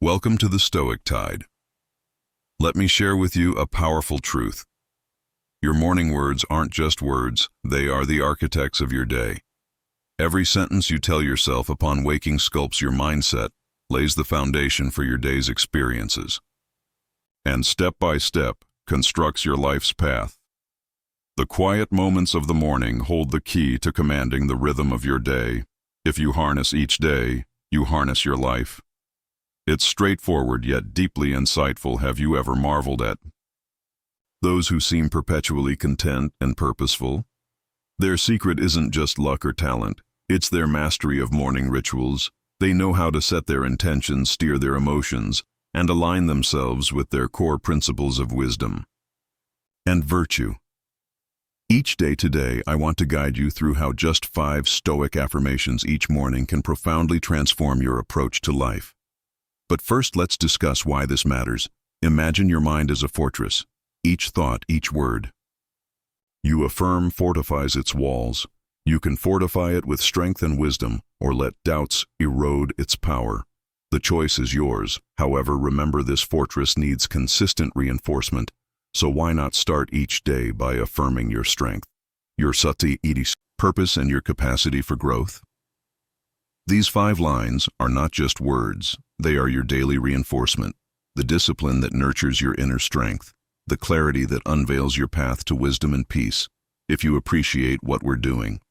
Welcome to the Stoic Tide. Let me share with you a powerful truth. Your morning words aren't just words, they are the architects of your day. Every sentence you tell yourself upon waking sculpts your mindset, lays the foundation for your day's experiences, and step by step constructs your life's path. The quiet moments of the morning hold the key to commanding the rhythm of your day. If you harness each day, you harness your life. It's straightforward yet deeply insightful. Have you ever marveled at those who seem perpetually content and purposeful? Their secret isn't just luck or talent, it's their mastery of morning rituals. They know how to set their intentions, steer their emotions, and align themselves with their core principles of wisdom and virtue. Each day today, I want to guide you through how just 5 Stoic affirmations each morning can profoundly transform your approach to life. But first, let's discuss why this matters. Imagine your mind as a fortress. Each thought, each word you affirm fortifies its walls. You can fortify it with strength and wisdom, or let doubts erode its power. The choice is yours. However, remember, this fortress needs consistent reinforcement. So why not start each day by affirming your strength, your sati iti, purpose, and your capacity for growth? These 5 lines are not just words, they are your daily reinforcement, the discipline that nurtures your inner strength, the clarity that unveils your path to wisdom and peace, if you appreciate what we're doing.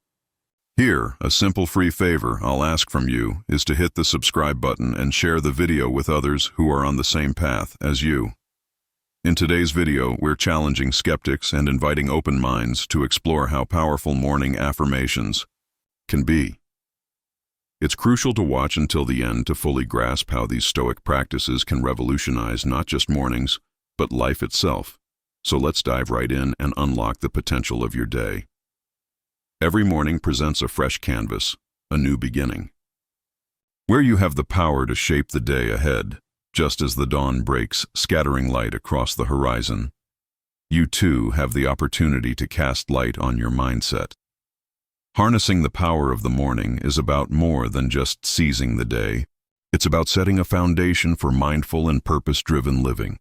Here, a simple free favor I'll ask from you is to hit the subscribe button and share the video with others who are on the same path as you. In today's video, we're challenging skeptics and inviting open minds to explore how powerful morning affirmations can be. It's crucial to watch until the end to fully grasp how these Stoic practices can revolutionize not just mornings, but life itself. So let's dive right in and unlock the potential of your day. Every morning presents a fresh canvas, a new beginning, where you have the power to shape the day ahead. Just as the dawn breaks, scattering light across the horizon, you too have the opportunity to cast light on your mindset. Harnessing the power of the morning is about more than just seizing the day. It's about setting a foundation for mindful and purpose-driven living.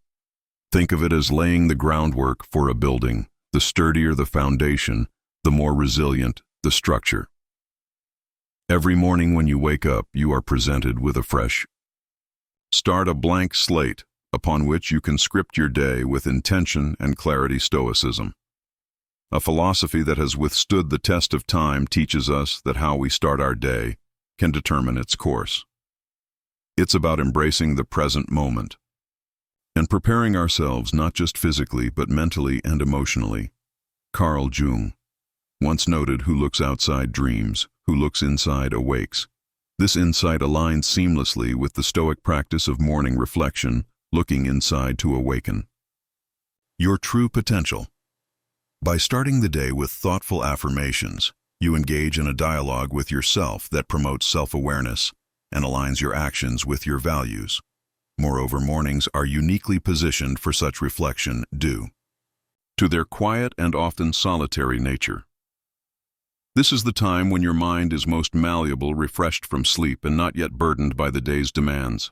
Think of it as laying the groundwork for a building. The sturdier the foundation, the more resilient the structure. Every morning when you wake up, you are presented with a fresh start, a blank slate upon which you can script your day with intention and clarity. Stoicism, a philosophy that has withstood the test of time, teaches us that how we start our day can determine its course. It's about embracing the present moment and preparing ourselves not just physically but mentally and emotionally. Carl Jung once noted, "Who looks outside dreams, who looks inside awakes." This insight aligns seamlessly with the Stoic practice of morning reflection, looking inside to awaken your true potential. By starting the day with thoughtful affirmations, you engage in a dialogue with yourself that promotes self-awareness and aligns your actions with your values. Moreover, mornings are uniquely positioned for such reflection due to their quiet and often solitary nature. This is the time when your mind is most malleable, refreshed from sleep, and not yet burdened by the day's demands.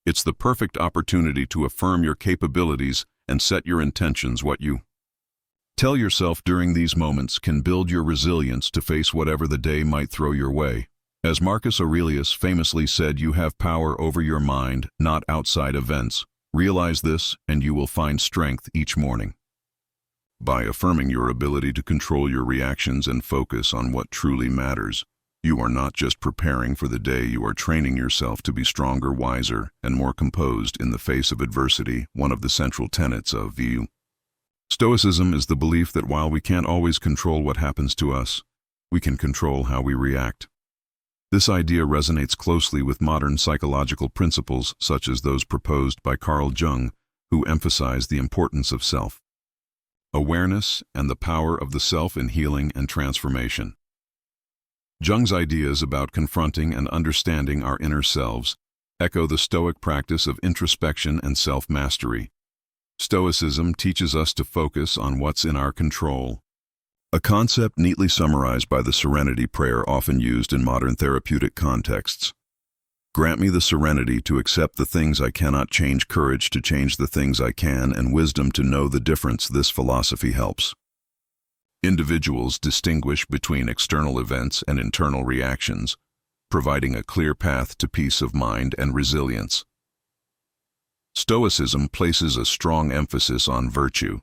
It's the perfect opportunity to affirm your capabilities and set your intentions. What you tell yourself during these moments can build your resilience to face whatever the day might throw your way. As Marcus Aurelius famously said, you have power over your mind, not outside events. Realize this, and you will find strength each morning. By affirming your ability to control your reactions and focus on what truly matters, you are not just preparing for the day, you are training yourself to be stronger, wiser, and more composed in the face of adversity. One of the central tenets of Stoicism is the belief that while we can't always control what happens to us, we can control how we react. This idea resonates closely with modern psychological principles such as those proposed by Carl Jung, who emphasize the importance of self-awareness and the power of the self in healing and transformation. Jung's ideas about confronting and understanding our inner selves echo the Stoic practice of introspection and self-mastery. Stoicism teaches us to focus on what's in our control, a concept neatly summarized by the serenity prayer often used in modern therapeutic contexts. Grant me the serenity to accept the things I cannot change, courage to change the things I can, and wisdom to know the difference. This philosophy helps individuals distinguish between external events and internal reactions, providing a clear path to peace of mind and resilience. Stoicism places a strong emphasis on virtue.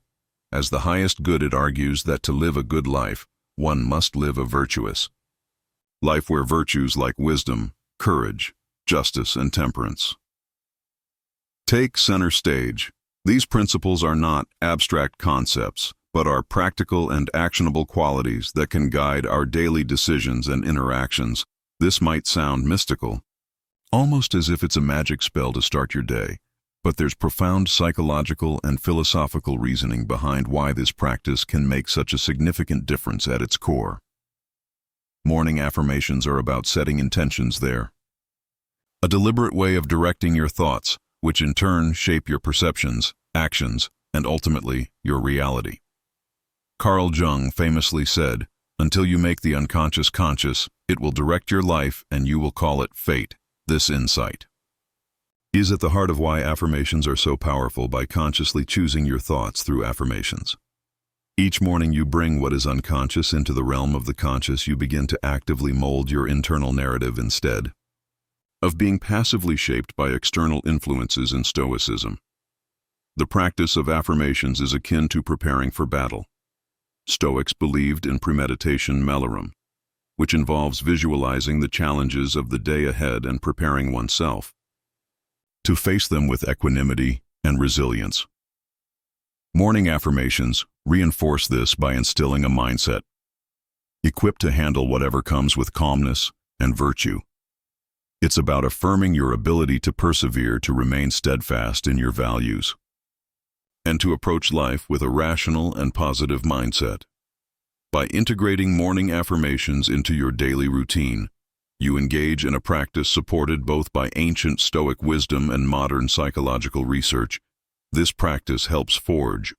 As the highest good, it argues that to live a good life, one must live a virtuous life where virtues like wisdom, courage, justice, and temperance take center stage. These principles are not abstract concepts, but are practical and actionable qualities that can guide our daily decisions and interactions. This might sound mystical, almost as if it's a magic spell to start your day, but there's profound psychological and philosophical reasoning behind why this practice can make such a significant difference at its core. Morning affirmations are about setting intentions there, a deliberate way of directing your thoughts, which in turn shape your perceptions, actions, and ultimately your reality. Carl Jung famously said, "Until you make the unconscious conscious, it will direct your life and you will call it fate." This insight is at the heart of why affirmations are so powerful. By consciously choosing your thoughts through affirmations, each morning you bring what is unconscious into the realm of the conscious. You begin to actively mold your internal narrative instead of being passively shaped by external influences. In Stoicism, the practice of affirmations is akin to preparing for battle. Stoics believed in premeditation malorum, which involves visualizing the challenges of the day ahead and preparing oneself to face them with equanimity and resilience. Morning affirmations reinforce this by instilling a mindset equipped to handle whatever comes with calmness and virtue. It's about affirming your ability to persevere, to remain steadfast in your values, and to approach life with a rational and positive mindset. By integrating morning affirmations into your daily routine, you engage in a practice supported both by ancient Stoic wisdom and modern psychological research. This practice helps forge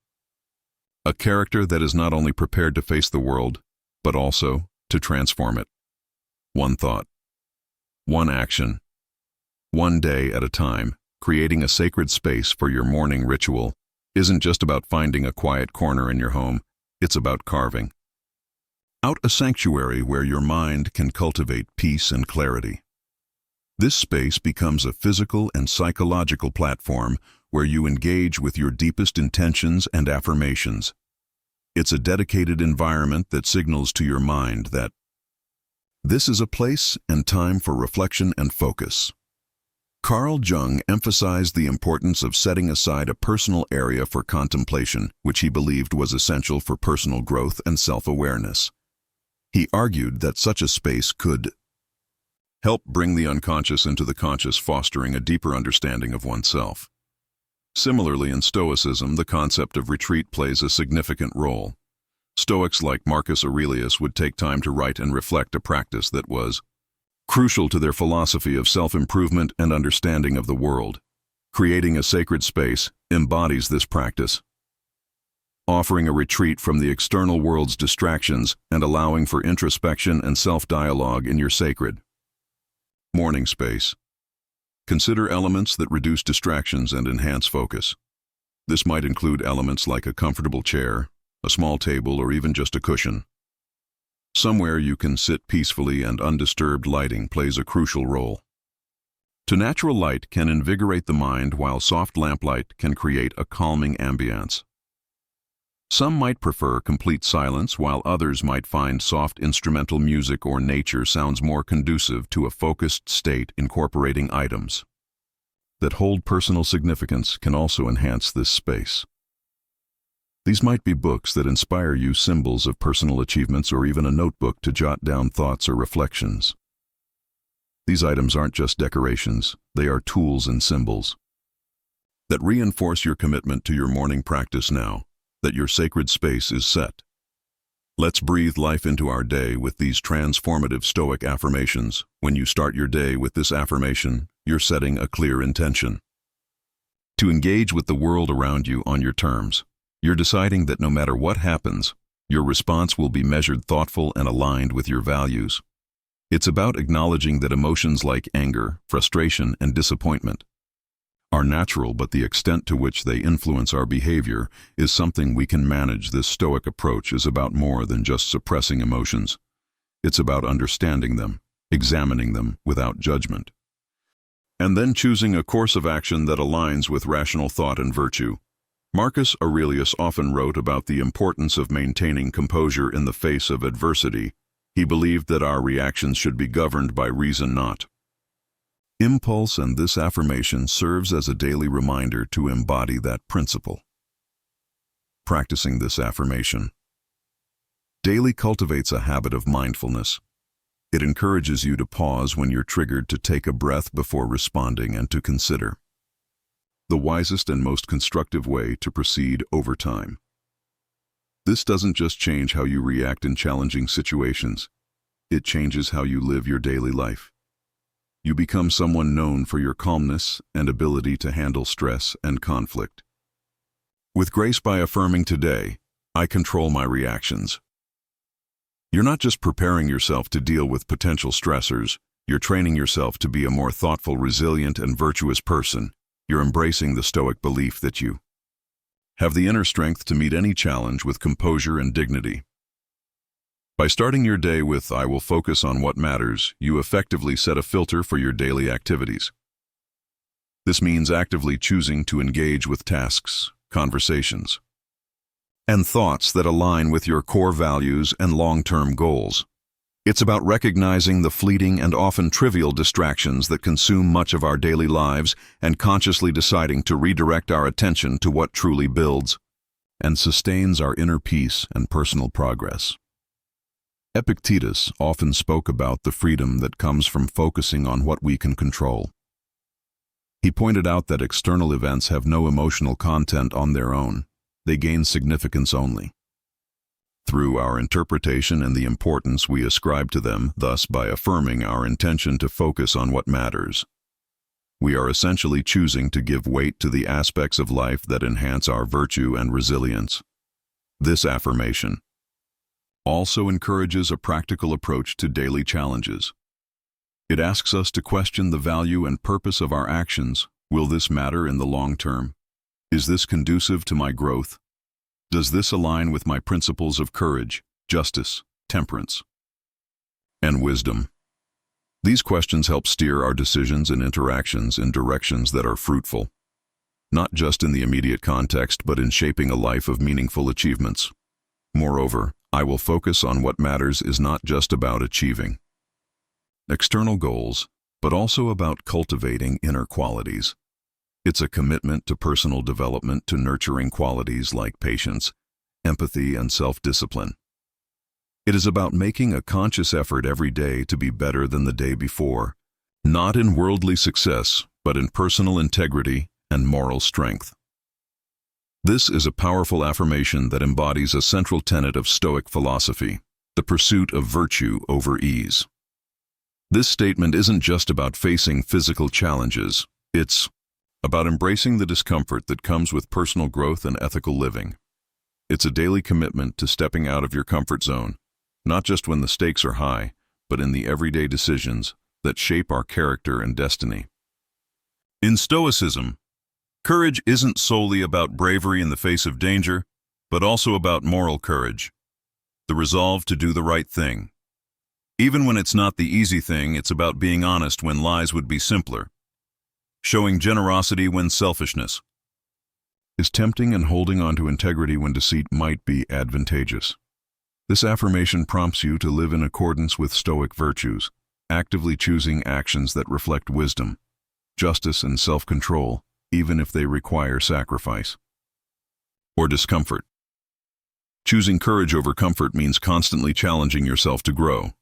a character that is not only prepared to face the world, but also to transform it. One thought, one action, one day at a time. Creating a sacred space for your morning ritual isn't just about finding a quiet corner in your home, it's about carving out a sanctuary where your mind can cultivate peace and clarity. This space becomes a physical and psychological platform where you engage with your deepest intentions and affirmations. It's a dedicated environment that signals to your mind that this is a place and time for reflection and focus. Carl Jung emphasized the importance of setting aside a personal area for contemplation, which he believed was essential for personal growth and self-awareness. He argued that such a space could help bring the unconscious into the conscious, fostering a deeper understanding of oneself. Similarly, in Stoicism, the concept of retreat plays a significant role. Stoics like Marcus Aurelius would take time to write and reflect, a practice that was crucial to their philosophy of self-improvement and understanding of the world. Creating a sacred space embodies this practice, offering a retreat from the external world's distractions and allowing for introspection and self-dialogue in your sacred morning space. Consider elements that reduce distractions and enhance focus. This might include elements like a comfortable chair, a small table, or even just a cushion. Somewhere you can sit peacefully and undisturbed. Lighting plays a crucial role. Natural light can invigorate the mind, while soft lamplight can create a calming ambience. Some might prefer complete silence, while others might find soft instrumental music or nature sounds more conducive to a focused state. Incorporating items that hold personal significance can also enhance this space. These might be books that inspire you, symbols of personal achievements, or even a notebook to jot down thoughts or reflections. These items aren't just decorations, they are tools and symbols that reinforce your commitment to your morning practice. Now that your sacred space is set, let's breathe life into our day with these transformative Stoic affirmations. When you start your day with this affirmation, you're setting a clear intention to engage with the world around you on your terms. You're deciding that no matter what happens, your response will be measured, thoughtful, and aligned with your values. It's about acknowledging that emotions like anger, frustration, and disappointment are natural, but the extent to which they influence our behavior is something we can manage. This Stoic approach is about more than just suppressing emotions. It's about understanding them, examining them without judgment, and then choosing a course of action that aligns with rational thought and virtue. Marcus Aurelius often wrote about the importance of maintaining composure in the face of adversity. He believed that our reactions should be governed by reason, not impulse, and this affirmation serves as a daily reminder to embody that principle. Practicing this affirmation daily cultivates a habit of mindfulness. It encourages you to pause when you're triggered, to take a breath before responding, and to consider the wisest and most constructive way to proceed over time. This doesn't just change how you react in challenging situations, it changes how you live your daily life. You become someone known for your calmness and ability to handle stress and conflict. With grace, by affirming today, I control my reactions, you're not just preparing yourself to deal with potential stressors, you're training yourself to be a more thoughtful, resilient, and virtuous person. You're embracing the Stoic belief that you have the inner strength to meet any challenge with composure and dignity. By starting your day with "I will focus on what matters," you effectively set a filter for your daily activities. This means actively choosing to engage with tasks, conversations, and thoughts that align with your core values and long-term goals. It's about recognizing the fleeting and often trivial distractions that consume much of our daily lives and consciously deciding to redirect our attention to what truly builds and sustains our inner peace and personal progress. Epictetus often spoke about the freedom that comes from focusing on what we can control. He pointed out that external events have no emotional content on their own. They gain significance only through our interpretation and the importance we ascribe to them. Thus, by affirming our intention to focus on what matters, we are essentially choosing to give weight to the aspects of life that enhance our virtue and resilience. This affirmation also encourages a practical approach to daily challenges. It asks us to question the value and purpose of our actions. Will this matter in the long term? Is this conducive to my growth? Does this align with my principles of courage, justice, temperance, and wisdom? These questions help steer our decisions and interactions in directions that are fruitful, not just in the immediate context, but in shaping a life of meaningful achievements. Moreover, "I will focus on what matters" is not just about achieving external goals, but also about cultivating inner qualities. It's a commitment to personal development, to nurturing qualities like patience, empathy, and self-discipline. It is about making a conscious effort every day to be better than the day before, not in worldly success, but in personal integrity and moral strength. This is a powerful affirmation that embodies a central tenet of Stoic philosophy, the pursuit of virtue over ease. This statement isn't just about facing physical challenges, it's about embracing the discomfort that comes with personal growth and ethical living. It's a daily commitment to stepping out of your comfort zone, not just when the stakes are high, but in the everyday decisions that shape our character and destiny. In Stoicism, courage isn't solely about bravery in the face of danger, but also about moral courage, the resolve to do the right thing. Even when it's not the easy thing, it's about being honest when lies would be simpler, showing generosity when selfishness is tempting, and holding on to integrity when deceit might be advantageous. This affirmation prompts you to live in accordance with Stoic virtues, actively choosing actions that reflect wisdom, justice, and self-control, even if they require sacrifice or discomfort. Choosing courage over comfort means constantly challenging yourself to grow.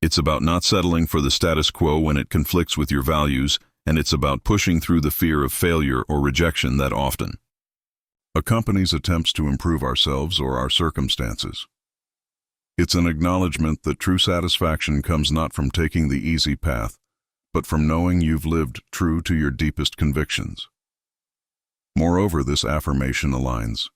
It's about not settling for the status quo when it conflicts with your values, and it's about pushing through the fear of failure or rejection that often accompanies attempts to improve ourselves or our circumstances. It's an acknowledgement that true satisfaction comes not from taking the easy path, but from knowing you've lived true to your deepest convictions. Moreover, this affirmation aligns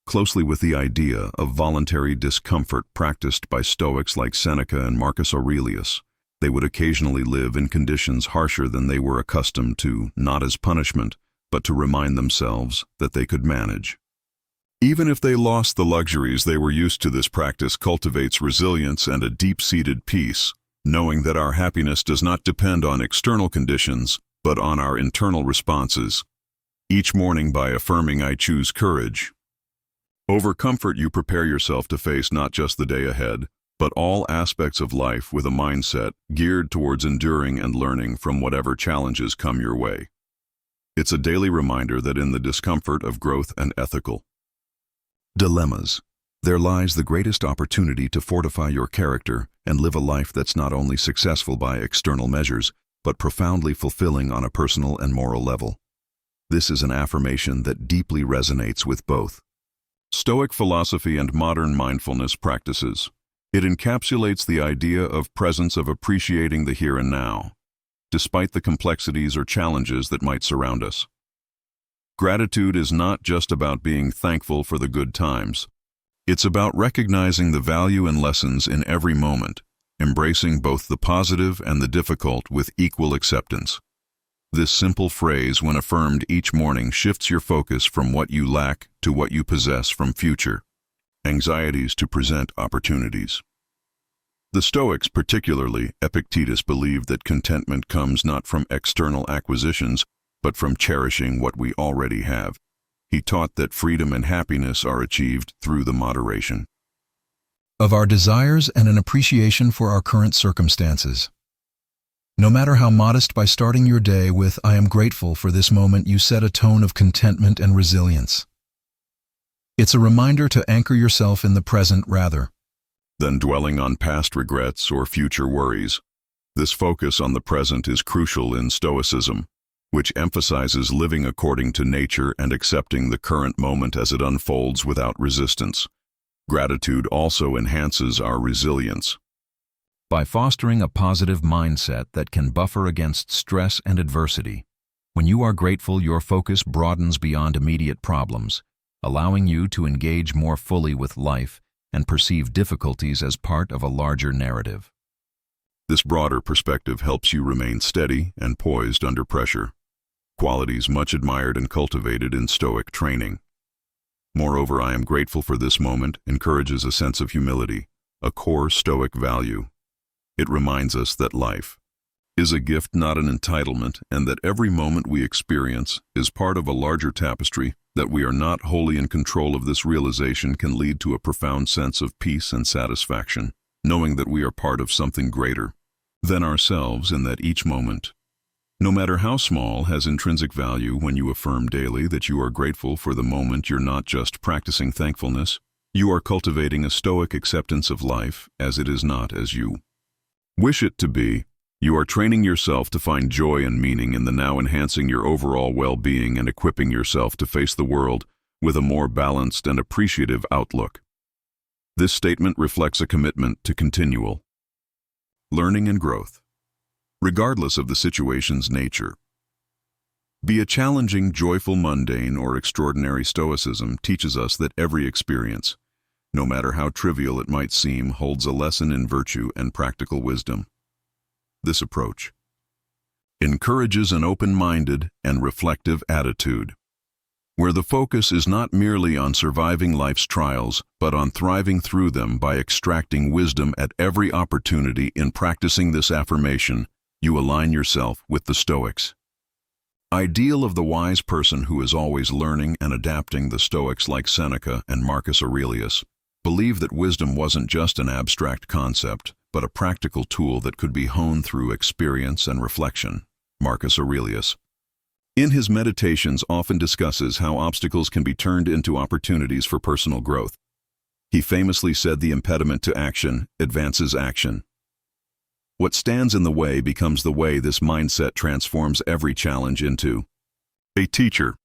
closely with the idea of voluntary discomfort practiced by Stoics like Seneca and Marcus Aurelius. They would occasionally live in conditions harsher than they were accustomed to, not as punishment, but to remind themselves that they could manage. Even if they lost the luxuries they were used to, this practice cultivates resilience and a deep-seated peace, knowing that our happiness does not depend on external conditions, but on our internal responses. Each morning, by affirming "I choose courage," over comfort, you prepare yourself to face not just the day ahead, but all aspects of life with a mindset geared towards enduring and learning from whatever challenges come your way. It's a daily reminder that in the discomfort of growth and ethical dilemmas, there lies the greatest opportunity to fortify your character and live a life that's not only successful by external measures, but profoundly fulfilling on a personal and moral level. This is an affirmation that deeply resonates with both Stoic philosophy and modern mindfulness practices. It encapsulates the idea of presence, of appreciating the here and now, despite the complexities or challenges that might surround us. Gratitude is not just about being thankful for the good times. It's about recognizing the value and lessons in every moment, embracing both the positive and the difficult with equal acceptance. This simple phrase, when affirmed each morning, shifts your focus from what you lack to what you possess, from future anxieties to present opportunities. The Stoics, particularly Epictetus, believed that contentment comes not from external acquisitions, but from cherishing what we already have. He taught that freedom and happiness are achieved through the moderation of our desires and an appreciation for our current circumstances. No matter how modest, by starting your day with "I am grateful for this moment," you set a tone of contentment and resilience. It's a reminder to anchor yourself in the present rather than dwelling on past regrets or future worries. This focus on the present is crucial in Stoicism, which emphasizes living according to nature and accepting the current moment as it unfolds without resistance. Gratitude also enhances our resilience by fostering a positive mindset that can buffer against stress and adversity. When you are grateful, your focus broadens beyond immediate problems, allowing you to engage more fully with life and perceive difficulties as part of a larger narrative. This broader perspective helps you remain steady and poised under pressure, qualities much admired and cultivated in Stoic training. Moreover, "I am grateful for this moment" encourages a sense of humility, a core Stoic value. It reminds us that life is a gift, not an entitlement, and that every moment we experience is part of a larger tapestry, that we are not wholly in control of. This realization can lead to a profound sense of peace and satisfaction, knowing that we are part of something greater than ourselves, and that each moment, no matter how small, has intrinsic value. When you affirm daily that you are grateful for the moment, you're not just practicing thankfulness, you are cultivating a Stoic acceptance of life as it is, not as you wish it to be. You are training yourself to find joy and meaning in the now, enhancing your overall well-being and equipping yourself to face the world with a more balanced and appreciative outlook. This statement reflects a commitment to continual learning and growth, regardless of the situation's nature. Be it challenging, joyful, mundane, or extraordinary, Stoicism teaches us that every experience, no matter how trivial it might seem, holds a lesson in virtue and practical wisdom. This approach encourages an open-minded and reflective attitude, where the focus is not merely on surviving life's trials, but on thriving through them by extracting wisdom at every opportunity. In practicing this affirmation, you align yourself with the Stoics' ideal of the wise person who is always learning and adapting. The Stoics, like Seneca and Marcus Aurelius, believe that wisdom wasn't just an abstract concept, but a practical tool that could be honed through experience and reflection. Marcus Aurelius, in his Meditations, often discusses how obstacles can be turned into opportunities for personal growth. He famously said, "The impediment to action advances action. What stands in the way becomes the way." This mindset transforms every challenge into a teacher,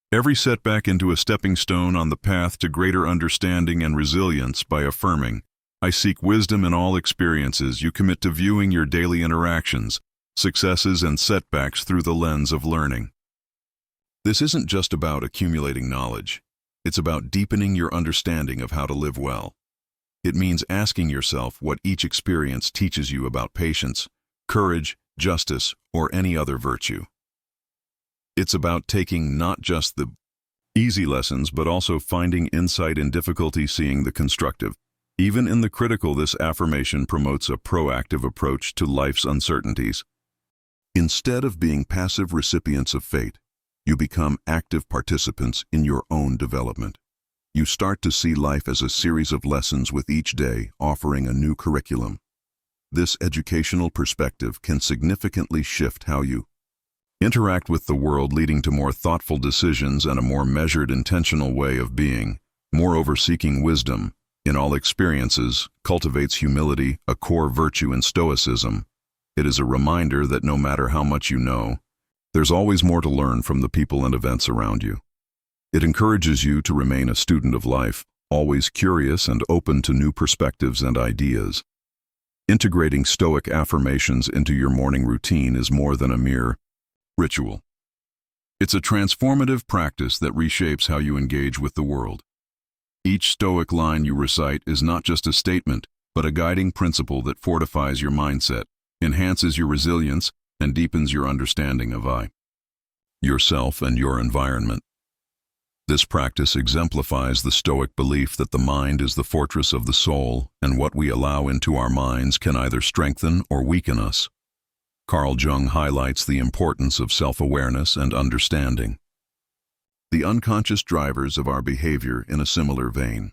every setback into a stepping stone on the path to greater understanding and resilience. By affirming, "I seek wisdom in all experiences," you commit to viewing your daily interactions, successes, and setbacks through the lens of learning. This isn't just about accumulating knowledge. It's about deepening your understanding of how to live well. It means asking yourself what each experience teaches you about patience, courage, justice, or any other virtue. It's about taking not just the easy lessons, but also finding insight in difficulty, seeing the constructive. Even in the critical, this affirmation promotes a proactive approach to life's uncertainties. Instead of being passive recipients of fate, you become active participants in your own development. You start to see life as a series of lessons, with each day offering a new curriculum. This educational perspective can significantly shift how you interact with the world, leading to more thoughtful decisions and a more measured, intentional way of being. Moreover, seeking wisdom in all experiences cultivates humility, a core virtue in Stoicism. It is a reminder that no matter how much you know, there's always more to learn from the people and events around you. It encourages you to remain a student of life, always curious and open to new perspectives and ideas. Integrating Stoic affirmations into your morning routine is more than a mere ritual. It's a transformative practice that reshapes how you engage with the world. Each Stoic line you recite is not just a statement, but a guiding principle that fortifies your mindset, enhances your resilience, and deepens your understanding of yourself and your environment. This practice exemplifies the Stoic belief that the mind is the fortress of the soul, and what we allow into our minds can either strengthen or weaken us. Carl Jung highlights the importance of self-awareness and understanding the unconscious drivers of our behavior in a similar vein.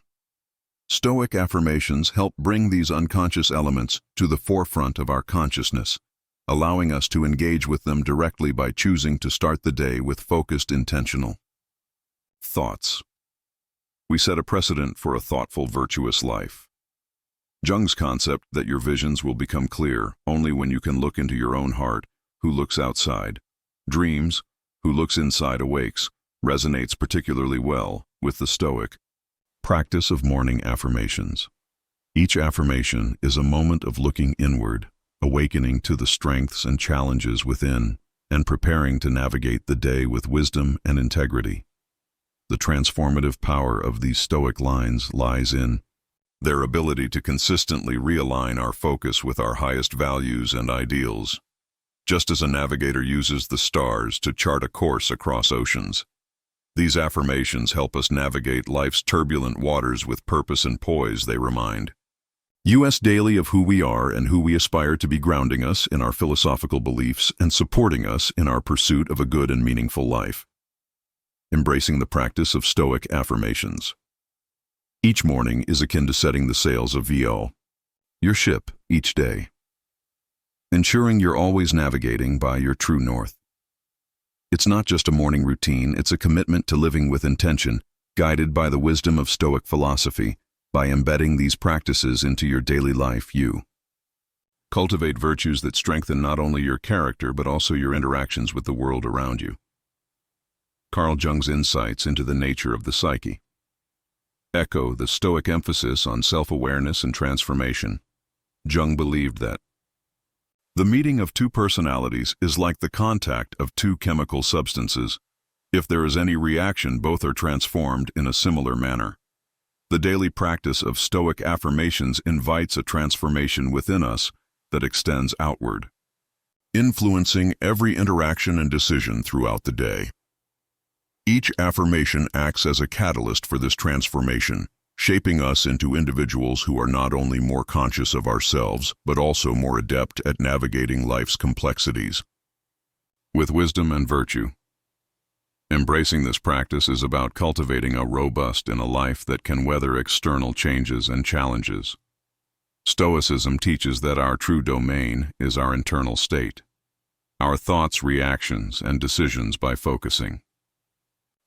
Stoic affirmations help bring these unconscious elements to the forefront of our consciousness, allowing us to engage with them directly by choosing to start the day with focused, intentional thoughts. We set a precedent for a thoughtful, virtuous life. Jung's concept that your visions will become clear only when you can look into your own heart, who looks outside, dreams, who looks inside awakes, resonates particularly well with the Stoic practice of morning affirmations. Each affirmation is a moment of looking inward, awakening to the strengths and challenges within, and preparing to navigate the day with wisdom and integrity. The transformative power of these Stoic lines lies in their ability to consistently realign our focus with our highest values and ideals. Just as a navigator uses the stars to chart a course across oceans, these affirmations help us navigate life's turbulent waters with purpose and poise. They remind us daily of who we are and who we aspire to be, grounding us in our philosophical beliefs and supporting us in our pursuit of a good and meaningful life. Embracing the practice of Stoic affirmations. Each morning is akin to setting the sails of your ship each day, ensuring you're always navigating by your true north. It's not just a morning routine, it's a commitment to living with intention, guided by the wisdom of Stoic philosophy. By embedding these practices into your daily life, you cultivate virtues that strengthen not only your character but also your interactions with the world around you. Carl Jung's insights into the nature of the psyche echo the Stoic emphasis on self-awareness and transformation. Jung believed that the meeting of two personalities is like the contact of two chemical substances. If there is any reaction, both are transformed in a similar manner. The daily practice of Stoic affirmations invites a transformation within us that extends outward, influencing every interaction and decision throughout the day. Each affirmation acts as a catalyst for this transformation, shaping us into individuals who are not only more conscious of ourselves, but also more adept at navigating life's complexities with wisdom and virtue. Embracing this practice is about cultivating a robust inner life that can weather external changes and challenges. Stoicism teaches that our true domain is our internal state, our thoughts, reactions, and decisions. By focusing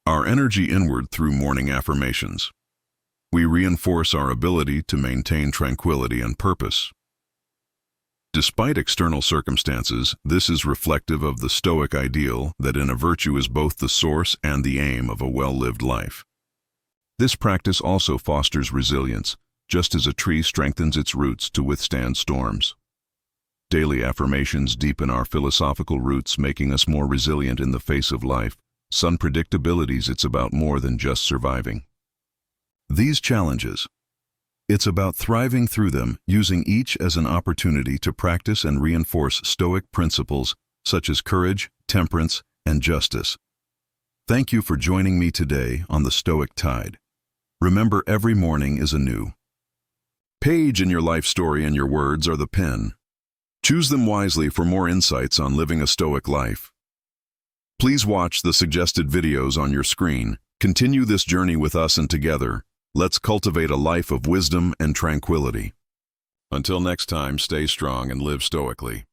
our energy inward through morning affirmations, we reinforce our ability to maintain tranquility and purpose. Despite external circumstances, this is reflective of the Stoic ideal that inner virtue is both the source and the aim of a well-lived life. This practice also fosters resilience, just as a tree strengthens its roots to withstand storms. Daily affirmations deepen our philosophical roots, making us more resilient in the face of life. Unpredictabilities. It's about more than just surviving. these challenges. It's about thriving through them, using each as an opportunity to practice and reinforce Stoic principles such as courage, temperance, and justice. Thank you for joining me today on the Stoic Tide. Remember, every morning is a new page in your life story, and your words are the pen. Choose them wisely for more insights on living a Stoic life. Please watch the suggested videos on your screen. Continue this journey with us, and together, let's cultivate a life of wisdom and tranquility. Until next time, stay strong and live stoically.